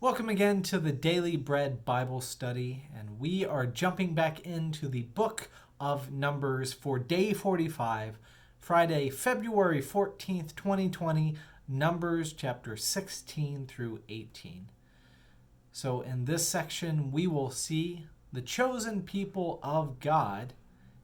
Welcome again to the Daily Bread Bible Study, and we are jumping back into the book of Numbers for day 45, Friday, February 14th, 2020, Numbers chapter 16 through 18. So in this section, we will see the chosen people of God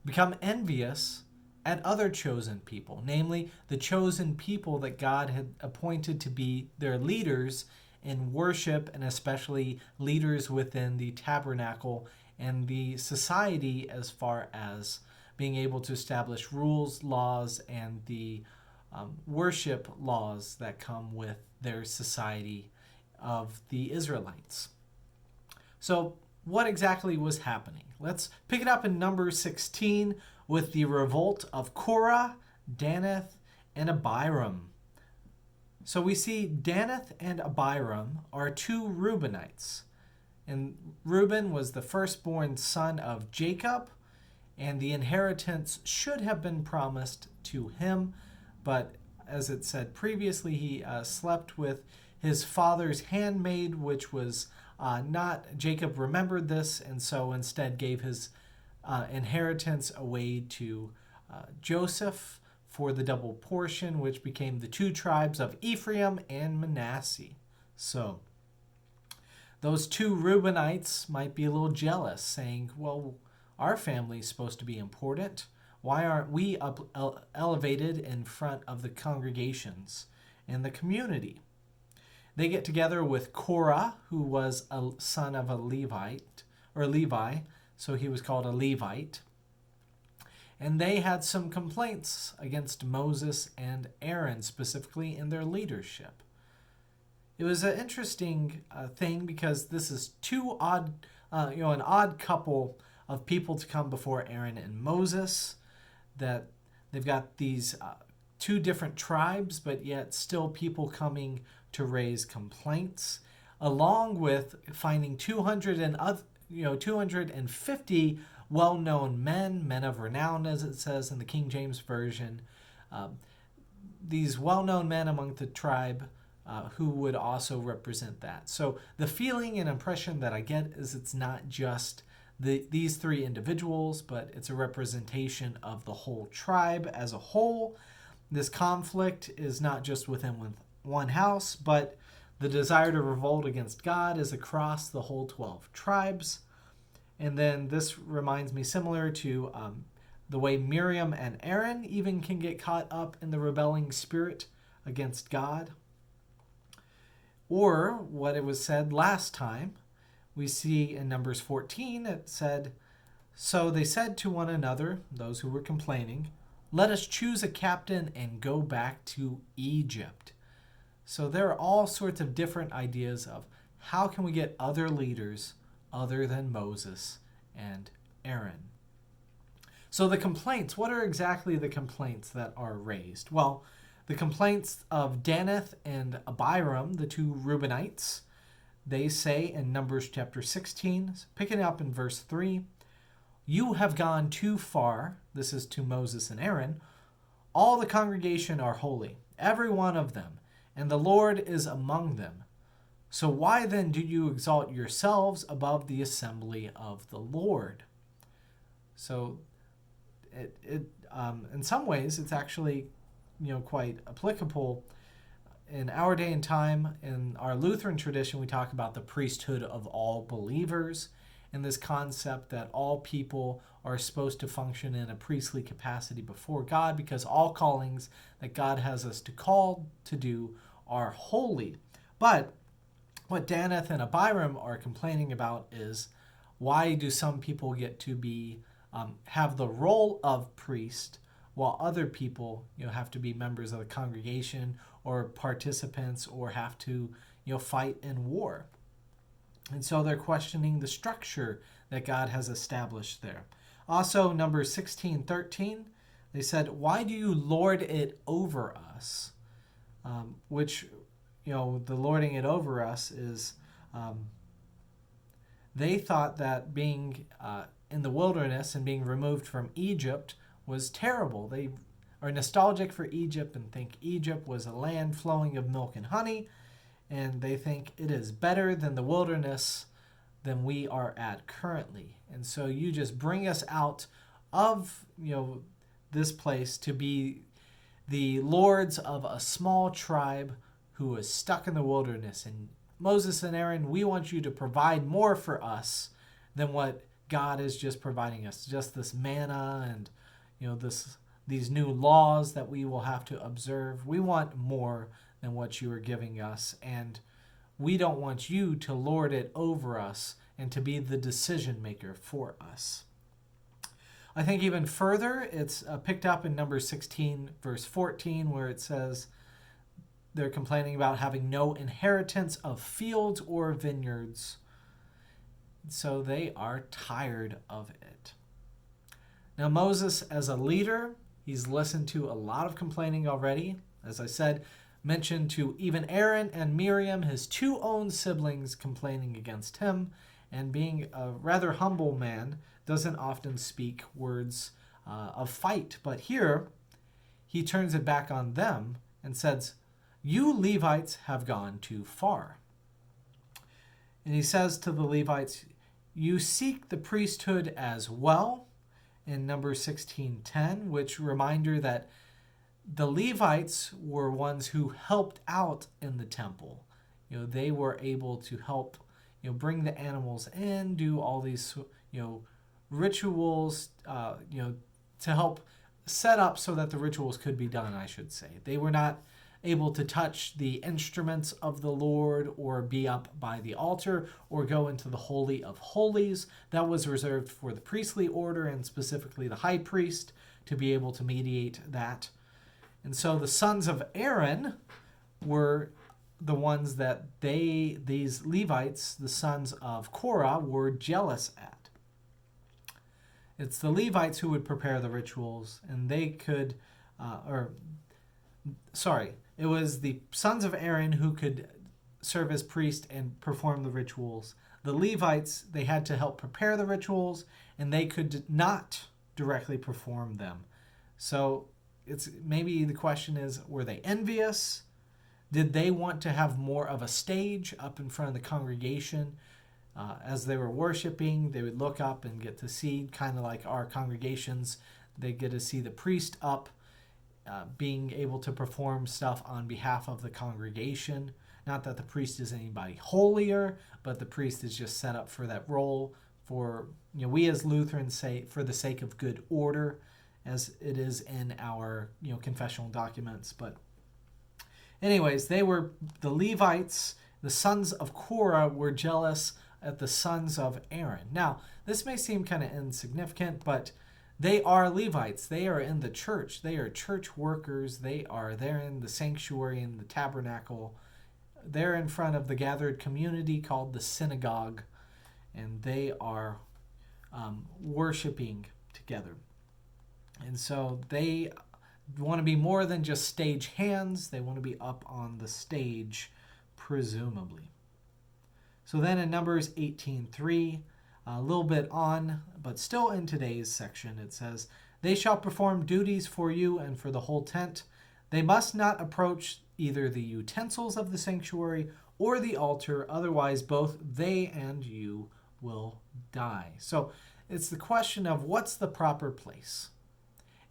become envious at other chosen people, namely the chosen people that God had appointed to be their leaders in worship, and especially leaders within the tabernacle and the society as far as being able to establish rules, laws, and the worship laws that come with their society of the Israelites. So, what exactly was happening? Let's pick it up in Numbers 16 with the revolt of Korah, Danath, and Abiram. So we see Danath and Abiram are two Reubenites. And Reuben was the firstborn son of Jacob, and the inheritance should have been promised to him. But as it said previously, he slept with his father's handmaid, which was not. Jacob remembered this, and so instead gave his inheritance away to Joseph for the double portion, which became the two tribes of Ephraim and Manasseh. So those two Reubenites might be a little jealous, saying, well, our family is supposed to be important. Why aren't we elevated in front of the congregations and the community? They get together with Korah, who was a son of a Levite, or Levi, so he was called a Levite. And they had some complaints against Moses and Aaron, specifically in their leadership. It was an interesting thing because this is an odd couple of people to come before Aaron and Moses. That they've got these two different tribes, but yet still people coming to raise complaints, along with finding 250 well-known men of renown, as it says in the King James Version. These well-known men among the tribe who would also represent that. So the feeling and impression that I get is it's not just these three individuals, but it's a representation of the whole tribe as a whole. This conflict is not just within one house, but the desire to revolt against God is across the whole 12 tribes. And then this reminds me similar to the way Miriam and Aaron even can get caught up in the rebelling spirit against God. Or what it was said last time, we see in Numbers 14, it said, "So they said to one another, those who were complaining, 'Let us choose a captain and go back to Egypt.'" So there are all sorts of different ideas of how can we get other leaders other than Moses and Aaron. So the complaints, what are exactly the complaints that are raised? Well, the complaints of Danath and Abiram, the two Reubenites, they say in Numbers chapter 16, picking up in verse 3, "You have gone too far," this is to Moses and Aaron, "all the congregation are holy, every one of them, and the Lord is among them. So why then do you exalt yourselves above the assembly of the Lord?" So in some ways, it's actually quite applicable in our day and time. In our Lutheran tradition, we talk about the priesthood of all believers, and this concept that all people are supposed to function in a priestly capacity before God because all callings that God has us to call to do are holy. But what Danath and Abiram are complaining about is, why do some people get to be have the role of priest while other people have to be members of the congregation or participants or have to fight in war? And so they're questioning the structure that God has established there. Also, Numbers 16:13, they said, "Why do you lord it over us?" Which the lording it over us is, they thought that being in the wilderness and being removed from Egypt was terrible. They are nostalgic for Egypt and think Egypt was a land flowing of milk and honey, and they think it is better than the wilderness than we are at currently. And so you just bring us out of, this place to be the lords of a small tribe who is stuck in the wilderness. And Moses and Aaron, we want you to provide more for us than what God is just providing us. Just this manna and, these new laws that we will have to observe. We want more than what you are giving us. And we don't want you to lord it over us and to be the decision maker for us. I think even further, it's picked up in Numbers 16, verse 14, where it says they're complaining about having no inheritance of fields or vineyards. So they are tired of it. Now Moses, as a leader, he's listened to a lot of complaining already. As I said, mentioned to even Aaron and Miriam, his two own siblings, complaining against him. And being a rather humble man, doesn't often speak words of fight. But here, he turns it back on them and says, "You Levites have gone too far." And he says to the Levites, "You seek the priesthood as well," in Numbers 16:10, which reminder that the Levites were ones who helped out in the temple. They were able to help, bring the animals in, do all these, rituals, to help set up so that the rituals could be done, I should say. They were not able to touch the instruments of the Lord or be up by the altar or go into the Holy of Holies. That was reserved for the priestly order and specifically the high priest to be able to mediate that. And so the sons of Aaron were the ones that these Levites, the sons of Korah, were jealous at. It's the Levites who would prepare the rituals, and they could, it was the sons of Aaron who could serve as priest and perform the rituals. The Levites, they had to help prepare the rituals, and they could not directly perform them. So it's maybe the question is, were they envious? Did they want to have more of a stage up in front of the congregation? As they were worshiping, they would look up and get to see, kind of like our congregations, they get to see the priest up, being able to perform stuff on behalf of the congregation. Not that the priest is anybody holier, but the priest is just set up for that role for, we as Lutherans say, for the sake of good order, as it is in our, confessional documents. But anyways, they were the Levites, the sons of Korah were jealous at the sons of Aaron. Now, this may seem kind of insignificant, but they are Levites. They are in the church. They are church workers. They're in the sanctuary, in the tabernacle. They're in front of the gathered community called the synagogue, and they are worshiping together. And so they want to be more than just stage hands. They want to be up on the stage, presumably. So then in Numbers 18:3, a little bit on, but still in today's section, it says, "They shall perform duties for you and for the whole tent. They must not approach either the utensils of the sanctuary or the altar, otherwise both they and you will die." So it's the question of what's the proper place.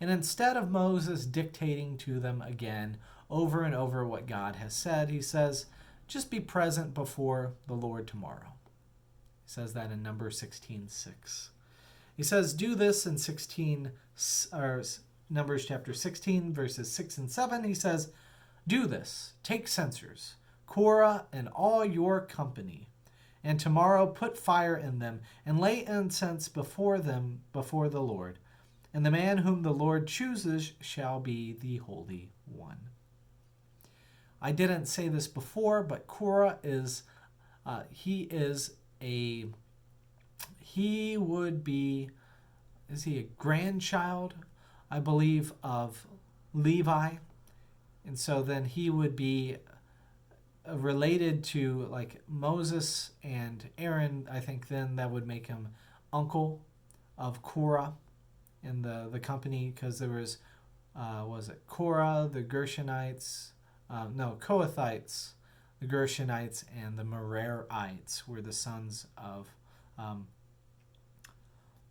And instead of Moses dictating to them again over and over what God has said, he says, just be present before the Lord tomorrow. He says that in Numbers 16:6. He says, do this in Numbers chapter 16, verses 6 and 7. He says, do this, take censers, Korah and all your company, and tomorrow put fire in them, and lay incense before them before the Lord. And the man whom the Lord chooses shall be the Holy One. I didn't say this before, but Korah is, is he a grandchild, I believe, of Levi. And so then he would be related to like Moses and Aaron. I think then that would make him uncle of Korah in the company, because there was Korah, the Gershonites, Kohathites, the Gershonites and the Merarites were the sons of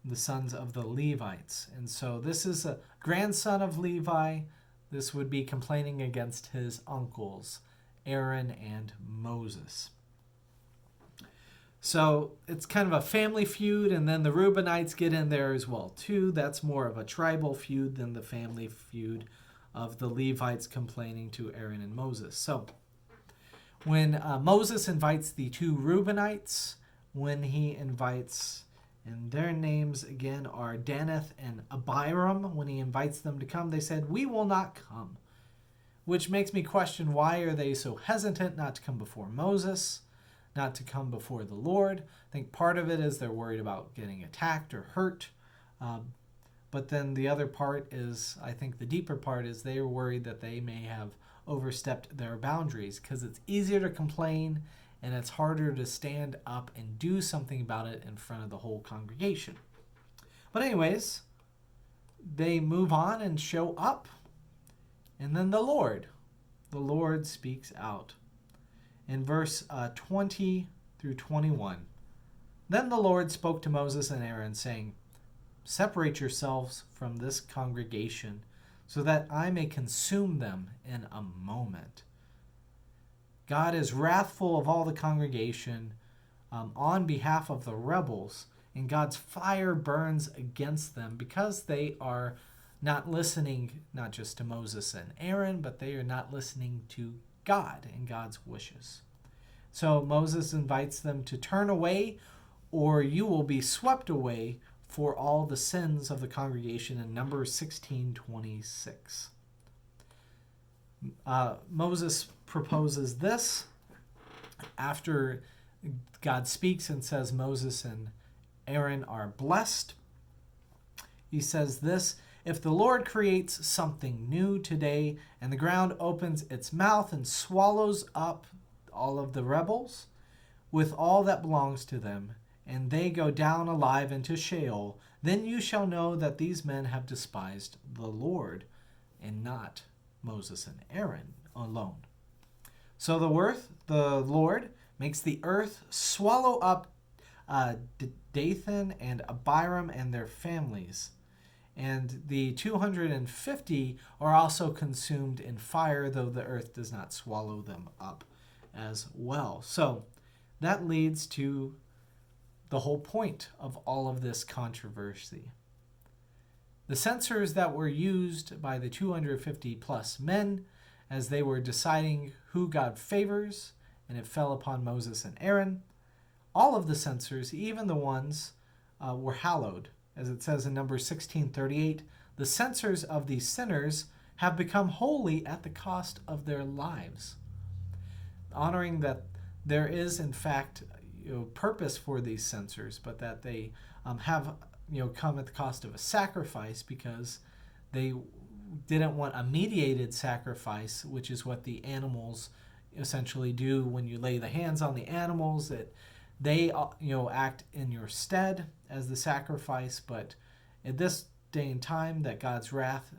the Levites. And so this is a grandson of Levi. This would be complaining against his uncles, Aaron and Moses. So it's kind of a family feud, and then the Reubenites get in there as well too. That's more of a tribal feud than the family feud of the Levites complaining to Aaron and Moses. So when Moses invites the two Reubenites, when he invites, and their names again are Danath and Abiram, when he invites them to come, they said, "We will not come," which makes me question, why are they so hesitant not to come before Moses, not to come before the Lord? I think part of it is they're worried about getting attacked or hurt. But then the other part is, I think the deeper part is they are worried that they may have overstepped their boundaries, because it's easier to complain and it's harder to stand up and do something about it in front of the whole congregation. But anyways, they move on and show up. And then the Lord speaks out. In verse 20 through 21, "Then the Lord spoke to Moses and Aaron, saying, 'Separate yourselves from this congregation, so that I may consume them in a moment.'" God is wrathful of all the congregation on behalf of the rebels, and God's fire burns against them because they are not listening, not just to Moses and Aaron, but they are not listening to God and God's wishes. So Moses invites them to turn away, or you will be swept away for all the sins of the congregation in Numbers 16:26. Moses proposes this after God speaks and says Moses and Aaron are blessed. He says this: "If the Lord creates something new today, and the ground opens its mouth and swallows up all of the rebels with all that belongs to them, and they go down alive into Sheol, then you shall know that these men have despised the Lord, and not Moses and Aaron alone." So the Lord makes the earth swallow up Dathan and Abiram and their families. And the 250 are also consumed in fire, though the earth does not swallow them up as well. So that leads to the whole point of all of this controversy. The censers that were used by the 250 plus men as they were deciding who God favors, and it fell upon Moses and Aaron, all of the censers, even the ones were hallowed. As it says in Numbers 16:38, "The censers of these sinners have become holy at the cost of their lives," honoring that there is in fact purpose for these censers, but that they have come at the cost of a sacrifice, because they didn't want a mediated sacrifice, which is what the animals essentially do when you lay the hands on the animals, that they act in your stead as the sacrifice. But at this day and time that God's wrath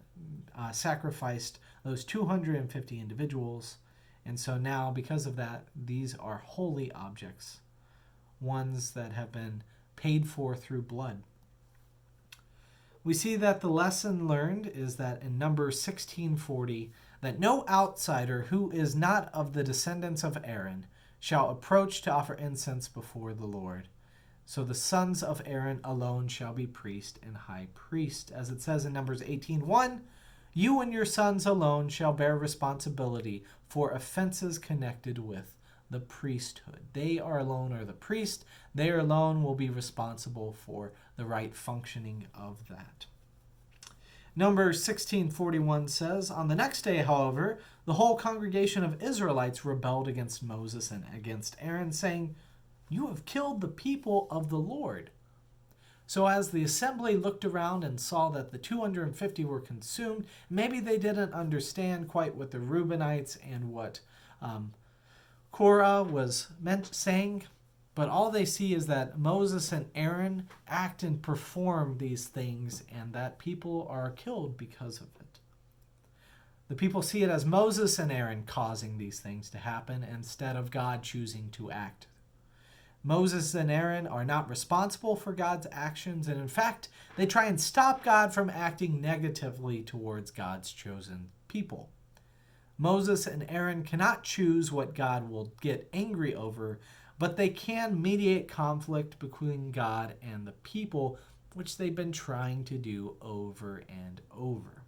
sacrificed those 250 individuals, and so now because of that, these are holy objects, ones that have been paid for through blood. We see that the lesson learned is that in Numbers 16:40, that no outsider who is not of the descendants of Aaron shall approach to offer incense before the Lord. So the sons of Aaron alone shall be priest and high priest. As it says in Numbers 18:1, "You and your sons alone shall bear responsibility for offenses connected with the priesthood." They are the priest. They alone will be responsible for the right functioning of that. Numbers 16:41 says, "On the next day, however, the whole congregation of Israelites rebelled against Moses and against Aaron, saying, 'You have killed the people of the Lord.' So as the assembly looked around and saw that the 250 were consumed, maybe they didn't understand quite what the Reubenites and what Korah was saying, but all they see is that Moses and Aaron act and perform these things, and that people are killed because of it. The people see it as Moses and Aaron causing these things to happen instead of God choosing to act. Moses and Aaron are not responsible for God's actions, and in fact, they try and stop God from acting negatively towards God's chosen people. Moses and Aaron cannot choose what God will get angry over, but they can mediate conflict between God and the people, which they've been trying to do over and over.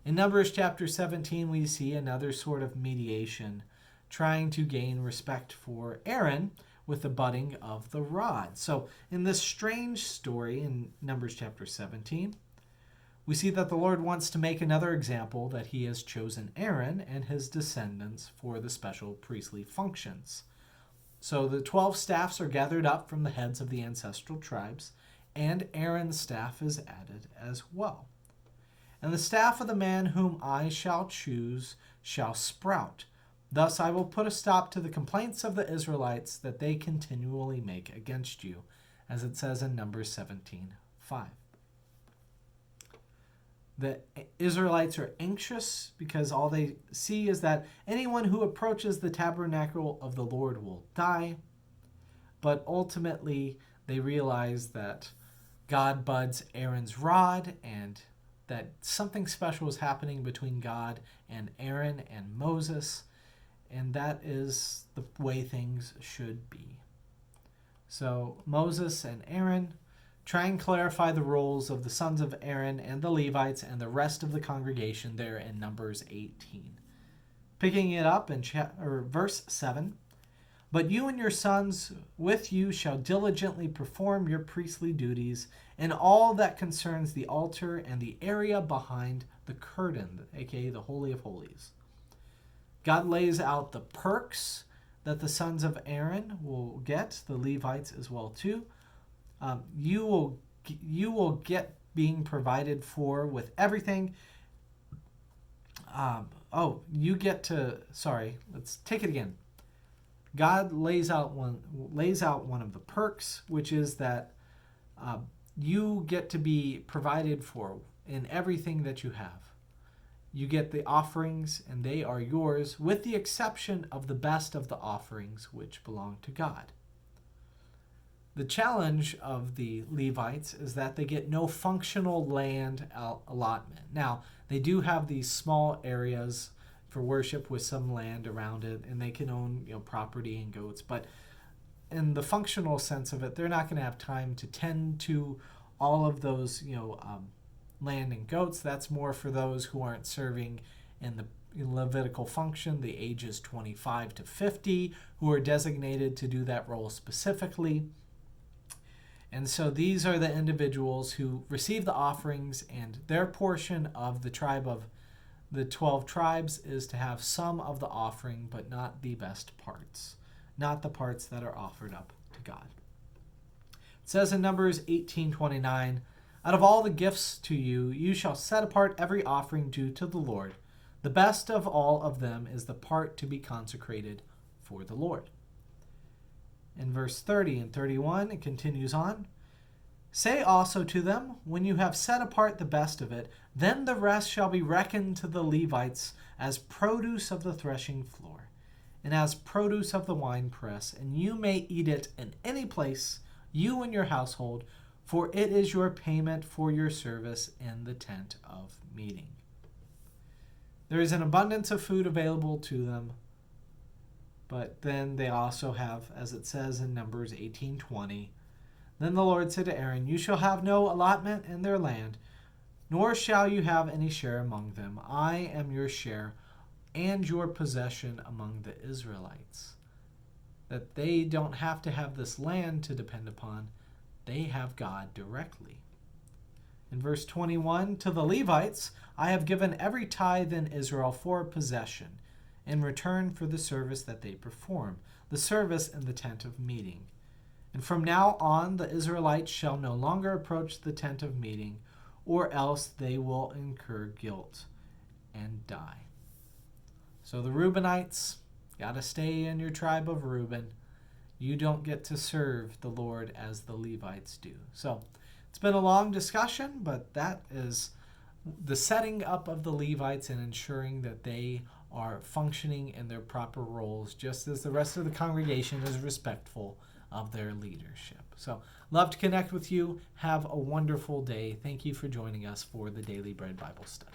In Numbers chapter 17, we see another sort of mediation, trying to gain respect for Aaron with the budding of the rod. So in this strange story in Numbers chapter 17, we see that the Lord wants to make another example that he has chosen Aaron and his descendants for the special priestly functions. So the 12 staffs are gathered up from the heads of the ancestral tribes, and Aaron's staff is added as well. And the staff of the man whom I shall choose shall sprout. Thus I will put a stop to the complaints of the Israelites that they continually make against you, as it says in Numbers 17:5. The Israelites are anxious because all they see is that anyone who approaches the tabernacle of the Lord will die. But ultimately, they realize that God buds Aaron's rod and that something special is happening between God and Aaron and Moses, and that is the way things should be. So Moses and Aaron try and clarify the roles of the sons of Aaron and the Levites and the rest of the congregation there in Numbers 18. Picking it up in verse 7, "But you and your sons with you shall diligently perform your priestly duties in all that concerns the altar and the area behind the curtain," aka the Holy of Holies. God lays out the perks that the sons of Aaron will get, the Levites as well too. You will get being provided for with everything. Let's take it again. God lays out one of the perks, which is that you get to be provided for in everything that you have. You get the offerings, and they are yours, with the exception of the best of the offerings, which belong to God. The challenge of the Levites is that they get no functional land allotment. Now, they do have these small areas for worship with some land around it, and they can own property and goats, but in the functional sense of it, they're not going to have time to tend to all of those land and goats. That's more for those who aren't serving in the Levitical function, the ages 25 to 50, who are designated to do that role specifically. And so these are the individuals who receive the offerings, and their portion of the tribe of the 12 tribes is to have some of the offering, but not the best parts, not the parts that are offered up to God. It says in Numbers 18:29, "Out of all the gifts to you, you shall set apart every offering due to the Lord. The best of all of them is the part to be consecrated for the Lord." In verse 30 and 31, it continues on. "Say also to them, when you have set apart the best of it, then the rest shall be reckoned to the Levites as produce of the threshing floor, and as produce of the winepress, and you may eat it in any place, you and your household, for it is your payment for your service in the tent of meeting." There is an abundance of food available to them, but then they also have, as it says in Numbers 18:20, "Then the Lord said to Aaron, you shall have no allotment in their land, nor shall you have any share among them. I am your share and your possession among the Israelites." That they don't have to have this land to depend upon. They have God directly. In verse 21, "To the Levites I have given every tithe in Israel for possession, in return for the service that they perform, the service in the tent of meeting. And from now on the Israelites shall no longer approach the tent of meeting, or else they will incur guilt and die." So the Reubenites got to stay in your tribe of Reuben. You don't get to serve the Lord as the Levites do. So it's been a long discussion, but that is the setting up of the Levites and ensuring that they are functioning in their proper roles, just as the rest of the congregation is respectful of their leadership. So, love to connect with you. Have a wonderful day. Thank you for joining us for the Daily Bread Bible Study.